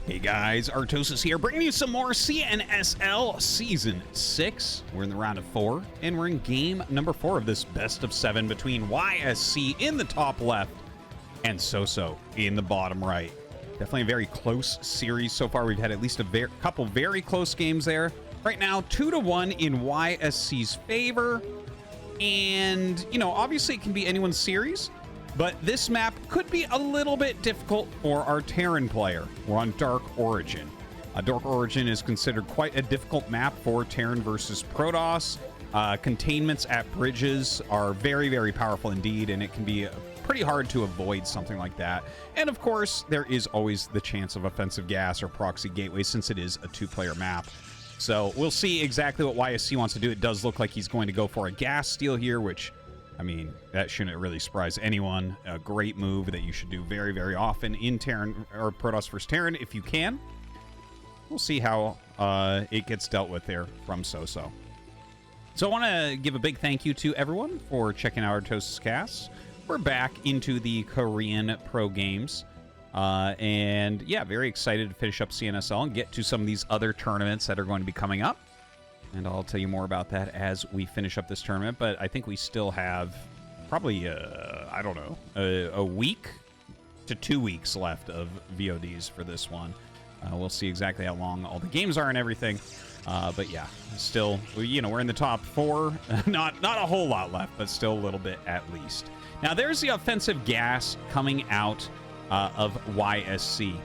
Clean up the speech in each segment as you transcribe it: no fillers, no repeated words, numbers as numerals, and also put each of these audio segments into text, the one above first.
Hey guys, Artosis here, bringing you some more CNSL Season 6. We're in the round of 4, and we're in game number 4 of this best of 7 between YSC in the top left and Soso in the bottom right. Definitely a very close series so far. We've had at least a couple very close games there. Right now, 2-1 in YSC's favor. And, you know, obviously it can be anyone's series, but this map could be a little bit difficult for our Terran player. We're on Dark Origin. Dark Origin is considered quite a difficult map for Terran versus Protoss. Containments at bridges are very, very powerful indeed, and it can be pretty hard to avoid something like that. And of course, there is always the chance of offensive gas or proxy gateway since it is a two-player map. So we'll see exactly what YSC wants to do. It does look like he's going to go for a gas steal here, which, I mean, that shouldn't really surprise anyone. A great move that you should do very, very often in Terran or Protoss vs. Terran if you can. We'll see how it gets dealt with there from Soso. So I want to give a big thank you to everyone for checking out ArtosisCasts. We're back into the Korean pro games. And yeah, very excited to finish up CNSL and get to some of these other tournaments that are going to be coming up. And I'll tell you more about that as we finish up this tournament. But I think we still have probably, I don't know, a week to 2 weeks left of VODs for this one. We'll see exactly how long all the games are and everything. But yeah, still, you know, we're in the top 4. Not a whole lot left, but still a little bit at least. Now, there's the offensive gas coming out of YSC.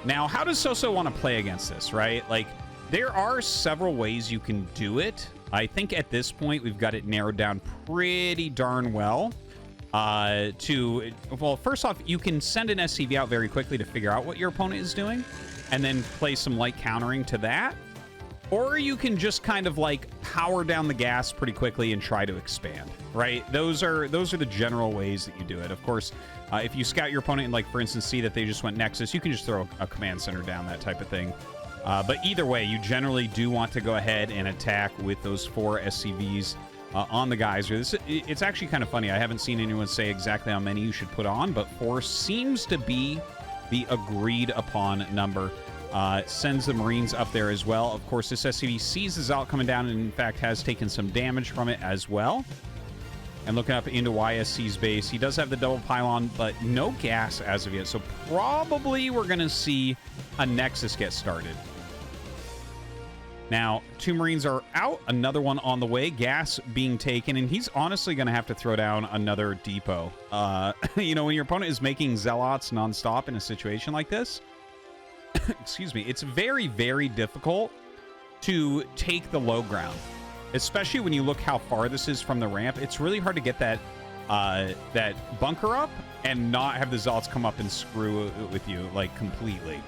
Now, how does Soso want to play against this, right? Like, there are several ways you can do it. I think at this point, we've got it narrowed down pretty darn well. Well, first off, you can send an SCV out very quickly to figure out what your opponent is doing, and then play some light countering to that. Or you can just kind of like power down the gas pretty quickly and try to expand, right? Those are the general ways that you do it. Of course, if you scout your opponent and, like, for instance, see that they just went Nexus, you can just throw a command center down, that type of thing. But either way, you generally do want to go ahead and attack with those 4 SCVs on the geyser. It's actually kind of funny. I haven't seen anyone say exactly how many you should put on, but 4 seems to be the agreed upon number. Sends the Marines up there as well. Of course, this SCV sees the Zealot coming down and, in fact, has taken some damage from it as well. And looking up into YSC's base, he does have the double pylon, but no gas as of yet. So probably we're going to see a Nexus get started. Now, 2 Marines are out, another one on the way, gas being taken, and he's honestly going to have to throw down another depot. You know, when your opponent is making Zealots nonstop in a situation like this, excuse me, it's very, very difficult to take the low ground, especially when you look how far this is from the ramp. It's really hard to get that that bunker up and not have the Zealots come up and screw with you, like, completely.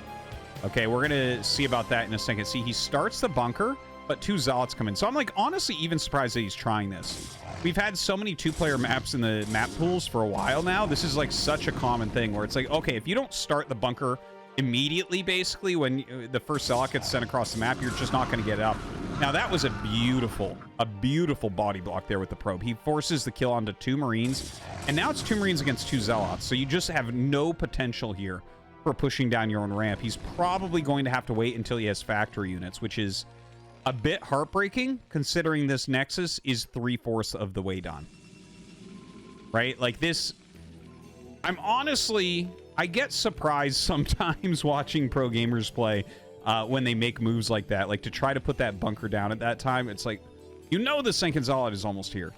Okay, we're going to see about that in a second. See, he starts the bunker, but 2 Zealots come in. So I'm, like, honestly even surprised that he's trying this. We've had so many 2-player maps in the map pools for a while now. This is, like, such a common thing where it's like, okay, if you don't start the bunker immediately, basically, when the first Zealot gets sent across the map, you're just not going to get it up. Now, that was a beautiful body block there with the probe. He forces the kill onto 2 Marines, and now it's 2 Marines against 2 Zealots, so you just have no potential here for pushing down your own ramp. He's probably going to have to wait until he has factory units, which is a bit heartbreaking, considering this Nexus is 3/4 of the way done. Right? Like, this... I get surprised sometimes watching pro gamers play when they make moves like that. Like, to try to put that bunker down at that time, it's like, you know, the second Zealot is almost here.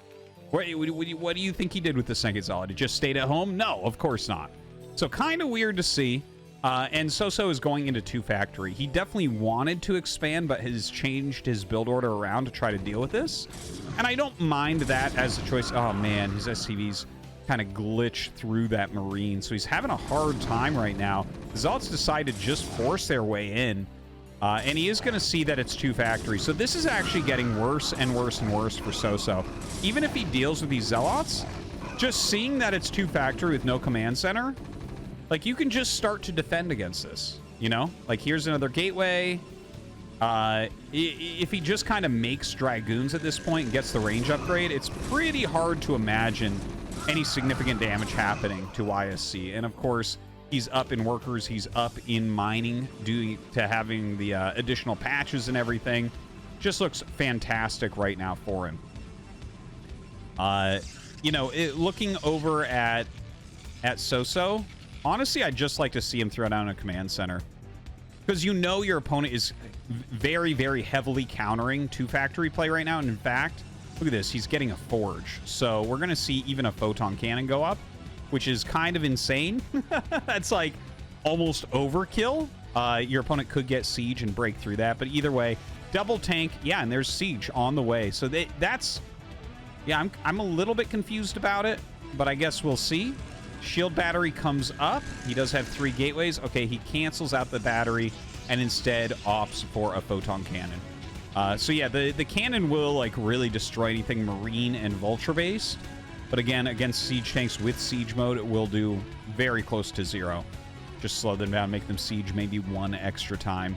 What do you think he did with the second Zealot? It just stayed at home? No, of course not. So kind of weird to see. And Soso is going into 2 factory. He definitely wanted to expand, but has changed his build order around to try to deal with this. And I don't mind that as a choice. Oh, man, his SCVs kind of glitch through that Marine, so he's having a hard time right now. The Zealots decide to just force their way in, and he is going to see that it's 2 factories. So this is actually getting worse and worse and worse for Soso. Even if he deals with these Zealots, just seeing that it's 2 factory with no command center, like, you can just start to defend against this, you know? Like, here's another gateway. If he just kind of makes Dragoons at this point and gets the range upgrade, it's pretty hard to imagine any significant damage happening to YSC. And of course, He's up in workers. He's up in mining due to having the additional patches and everything. Just looks fantastic right now for him. You know, looking over at Soso, honestly, I'd just like to see him throw down a command center. Because you know your opponent is very, very heavily countering two-factory play right now. And in fact, look at this. He's getting a forge. So we're going to see even a photon cannon go up, which is kind of insane. That's like almost overkill. Your opponent could get siege and break through that. But either way, double tank. Yeah, and there's siege on the way. So that's... Yeah, I'm a little bit confused about it, but I guess we'll see. Shield battery comes up. He does have 3 gateways. Okay, he cancels out the battery and instead opts for a photon cannon. So yeah, the cannon will like really destroy anything marine and vulture based. But again, against siege tanks with siege mode, it will do very close to 0. Just slow them down, make them siege maybe 1 extra time.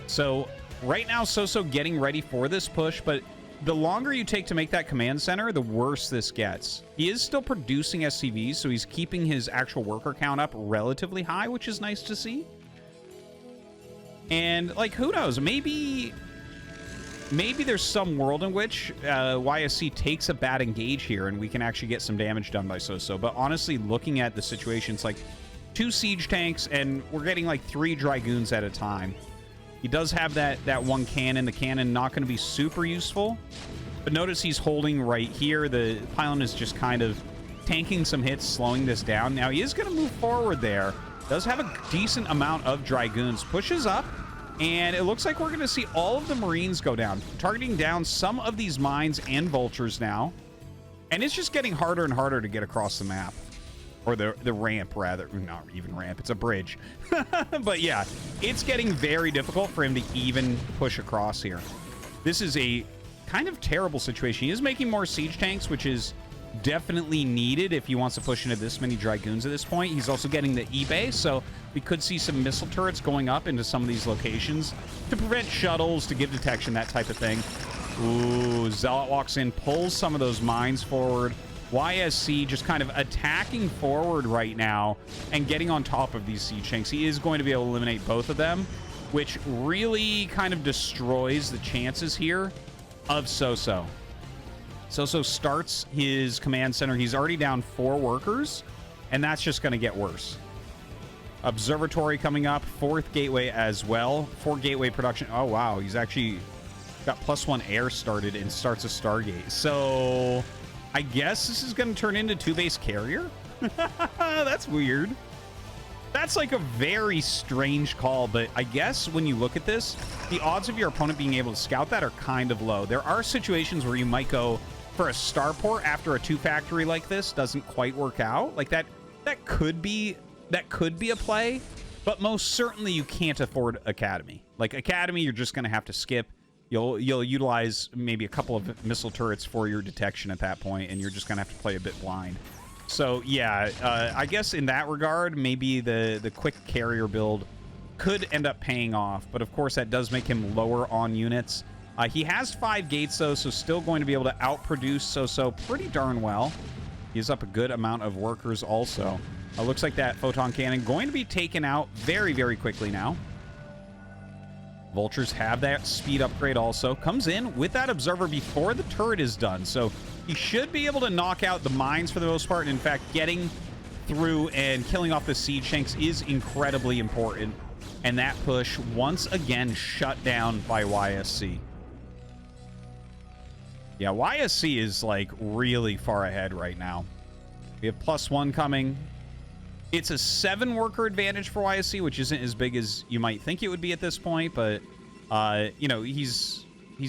So right now, Soso getting ready for this push, but the longer you take to make that command center, the worse this gets. He is still producing SCVs, so he's keeping his actual worker count up relatively high, which is nice to see. And, like, who knows? Maybe there's some world in which YSC takes a bad engage here, and we can actually get some damage done by Soso. But honestly, looking at the situation, it's like 2 siege tanks, and we're getting, like, 3 Dragoons at a time. He does have that 1 cannon. The cannon not going to be super useful. But notice he's holding right here. The pylon is just kind of tanking some hits, slowing this down. Now, he is going to move forward there. Does have a decent amount of Dragoons. Pushes up, and it looks like we're going to see all of the Marines go down. Targeting down some of these mines and vultures now. And it's just getting harder and harder to get across the map. Or the ramp, rather. Not even ramp. It's a bridge. But yeah, it's getting very difficult for him to even push across here. This is a kind of terrible situation. He is making more siege tanks, which is definitely needed if he wants to push into this many Dragoons at this point. He's also getting the eBay, so we could see some missile turrets going up into some of these locations to prevent shuttles, to give detection, that type of thing. Ooh, Zealot walks in, pulls some of those mines forward. YSC just kind of attacking forward right now and getting on top of these siege tanks. He is going to be able to eliminate both of them, which really kind of destroys the chances here of Soso. Soso starts his command center. He's already down 4 workers, and that's just going to get worse. Observatory coming up, 4th gateway as well. 4 gateway production. Oh, wow. He's actually got +1 air started and starts a Stargate. So I guess this is going to turn into 2-base carrier? That's weird. That's like a very strange call, but I guess when you look at this, the odds of your opponent being able to scout that are kind of low. There are situations where you might go for a starport after a 2-factory like this doesn't quite work out. Like that could be a play, but most certainly you can't afford Academy. Like Academy, you're just going to have to skip. You'll utilize maybe a couple of missile turrets for your detection at that point, and you're just going to have to play a bit blind. So, yeah, I guess in that regard, maybe the quick carrier build could end up paying off. But, of course, that does make him lower on units. He has 5 gates, though, so still going to be able to outproduce Soso pretty darn well. He's up a good amount of workers also. Looks like that photon cannon going to be taken out very, very quickly now. Vultures have that speed upgrade also. Comes in with that observer before the turret is done. So he should be able to knock out the mines for the most part. And in fact, getting through and killing off the siege tanks is incredibly important. And that push, once again, shut down by YSC. Yeah, YSC is like really far ahead right now. We have +1 coming. It's a 7 worker advantage for YSC, which isn't as big as you might think it would be at this point, but you know, he's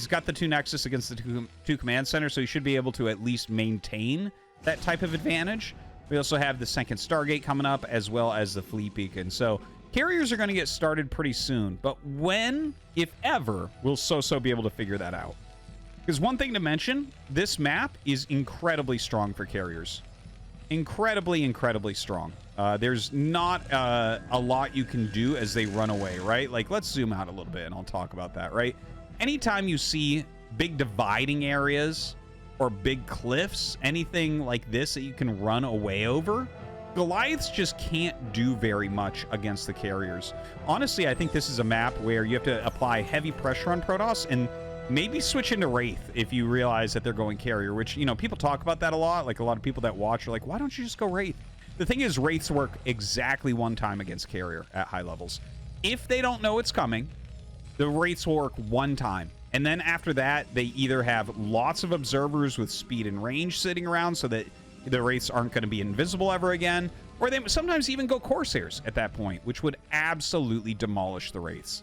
got the 2 Nexus against the 2 command centers, so he should be able to at least maintain that type of advantage. We also have the 2nd Stargate coming up, as well as the Fleet Beacon. So carriers are going to get started pretty soon, but when, if ever, will Soso be able to figure that out? Because one thing to mention, this map is incredibly strong for carriers. Incredibly, incredibly strong. There's not a lot you can do as they run away, right? Like, let's zoom out a little bit and I'll talk about that, right? Anytime you see big dividing areas or big cliffs, anything like this that you can run away over, Goliaths just can't do very much against the carriers. Honestly, I think this is a map where you have to apply heavy pressure on Protoss and maybe switch into Wraith if you realize that they're going carrier, which, you know, people talk about that a lot. Like, a lot of people that watch are like, why don't you just go Wraith? The thing is, Wraiths work exactly one time against carrier at high levels. If they don't know it's coming, the Wraiths will work one time. And then after that, they either have lots of observers with speed and range sitting around so that the Wraiths aren't going to be invisible ever again, or they sometimes even go Corsairs at that point, which would absolutely demolish the Wraiths.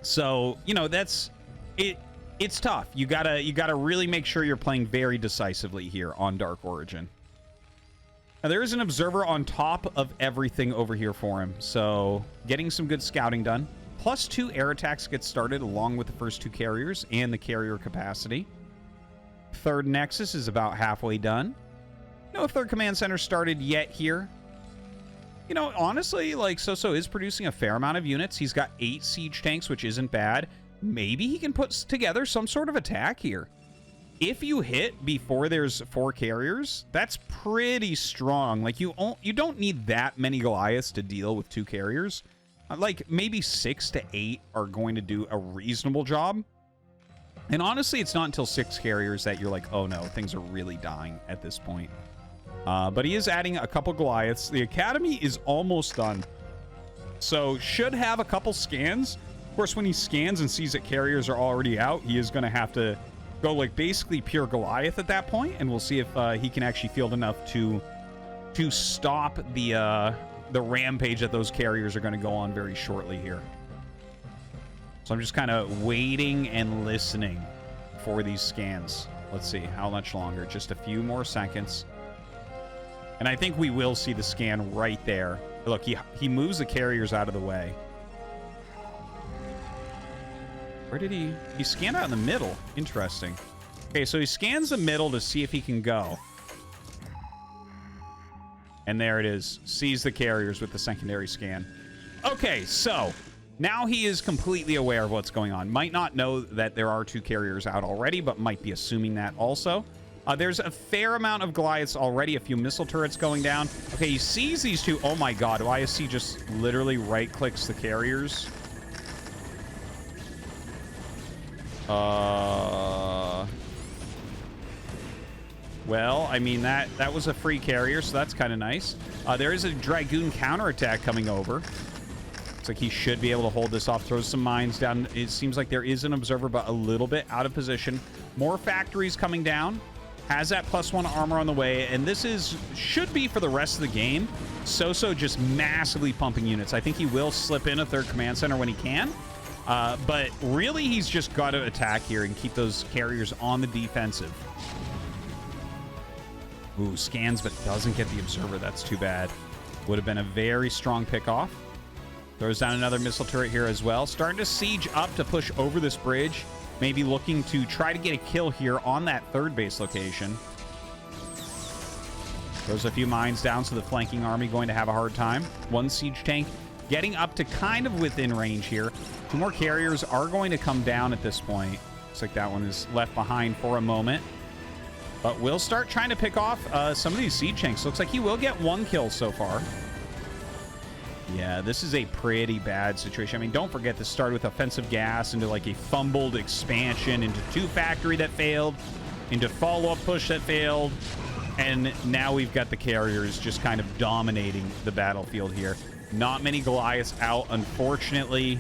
So, you know, that's it. It's tough. You gotta really make sure you're playing very decisively here on Dark Origin. Now, there is an observer on top of everything over here for him, so getting some good scouting done. +2 air attacks get started along with the first 2 carriers and the carrier capacity. Third Nexus is about halfway done. No third command center started yet here. You know, honestly, like, Soso is producing a fair amount of units. He's got 8 siege tanks, which isn't bad. Maybe he can put together some sort of attack here. If you hit before there's 4 carriers, that's pretty strong. Like, you don't need that many Goliaths to deal with 2 carriers. Like, maybe 6 to 8 are going to do a reasonable job. And honestly, it's not until 6 carriers that you're like, oh no, things are really dying at this point. But he is adding a couple Goliaths. The Academy is almost done. So should have a couple scans. Of course, when he scans and sees that carriers are already out, he is going to have to go like basically pure Goliath at that point. And we'll see if he can actually field enough to stop the rampage that those carriers are going to go on very shortly here. So I'm just kind of waiting and listening for these scans. Let's see, how much longer? Just a few more seconds. And I think we will see the scan right there. Look, he moves the carriers out of the way. Where did he scanned out in the middle? Interesting. Okay, so he scans the middle to see if he can go. And there it is. Sees the carriers with the secondary scan. Okay, so now he is completely aware of what's going on. Might not know that there are 2 carriers out already, but might be assuming that also. There's a fair amount of Goliaths already, a few missile turrets going down. Okay, he sees these 2. Oh my god, YSC just literally right-clicks the carriers. Well, I mean, that was a free carrier, so that's kind of nice. There is a Dragoon counterattack coming over. Looks like he should be able to hold this off, throw some mines down. It seems like there is an observer, but a little bit out of position. More factories coming down. Has that +1 armor on the way, and this should be for the rest of the game. Soso just massively pumping units. I think he will slip in a 3rd command center when he can. But really, he's just got to attack here and keep those carriers on the defensive. Ooh, scans, but doesn't get the observer. That's too bad. Would have been a very strong pickoff. Throws down another missile turret here as well. Starting to siege up to push over this bridge. Maybe looking to try to get a kill here on that 3rd base location. Throws a few mines down, so the flanking army going to have a hard time. 1 siege tank getting up to kind of within range here. 2 more carriers are going to come down at this point. Looks like that one is left behind for a moment. But we'll start trying to pick off some of these siege tanks. Looks like he will get 1 kill so far. Yeah, this is a pretty bad situation. I mean, don't forget this started with offensive gas into like a fumbled expansion into 2 factory that failed, into follow-up push that failed, and now we've got the carriers just kind of dominating the battlefield here. Not many Goliaths out, unfortunately.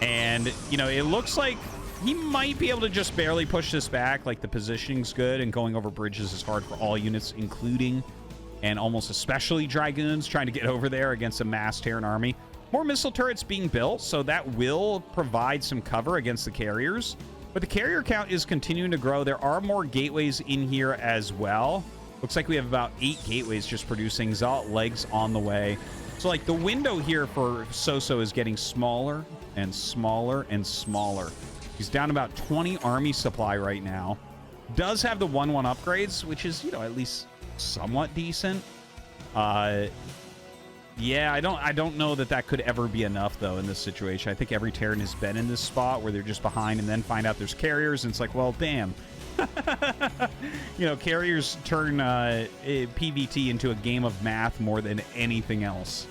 And, you know, it looks like he might be able to just barely push this back. Like, the positioning's good, and going over bridges is hard for all units, including and almost especially Dragoons trying to get over there against a massed Terran army. More missile turrets being built, so that will provide some cover against the carriers. But the carrier count is continuing to grow. There are more gateways in here as well. Looks like we have about 8 gateways just producing. Zealot legs on the way. So, like, the window here for Soso is getting smaller and smaller and smaller. He's down about 20 army supply right now. Does have the 1-1 upgrades, which is, you know, at least somewhat decent. Yeah, I don't know that could ever be enough, though, in this situation. I think every Terran has been in this spot where they're just behind and then find out there's carriers, and it's like, well, damn. You know, carriers turn PvT into a game of math more than anything else.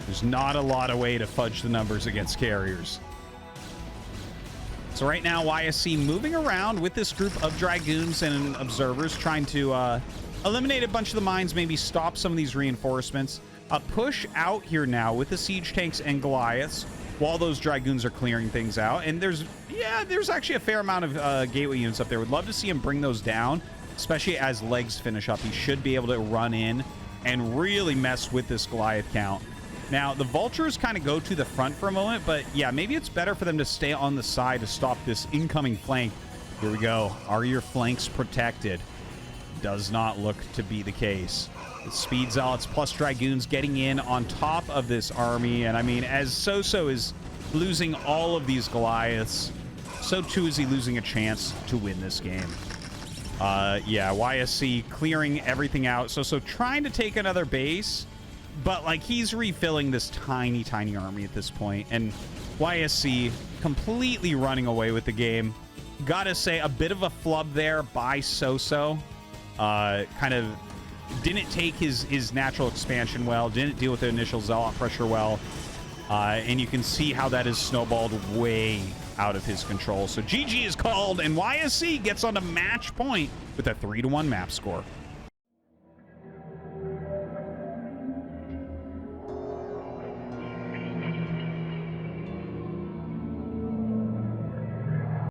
There's not a lot of way to fudge the numbers against carriers. So right now, YSC moving around with this group of Dragoons and Observers, trying to eliminate a bunch of the mines, maybe stop some of these reinforcements. Push out here now with the Siege Tanks and Goliaths while those Dragoons are clearing things out. And there's actually a fair amount of Gateway units up there. Would love to see him bring those down, especially as legs finish up. He should be able to run in and really mess with this Goliath count. Now, the Vultures kind of go to the front for a moment, but yeah, maybe it's better for them to stay on the side to stop this incoming flank. Here we go. Are your flanks protected? Does not look to be the case. The Speed Zealots plus Dragoons getting in on top of this army, and I mean, as Soso is losing all of these Goliaths, so too is he losing a chance to win this game. Yeah, YSC clearing everything out. Soso trying to take another base, but, like, he's refilling this tiny, tiny army at this point. And YSC completely running away with the game. Gotta say, a bit of a flub there by Soso. Kind of didn't take his natural expansion well. Didn't deal with the initial Zealot pressure well. And you can see how that has snowballed way out of his control. So GG is called, and YSC gets on to match point with a 3-1 map score.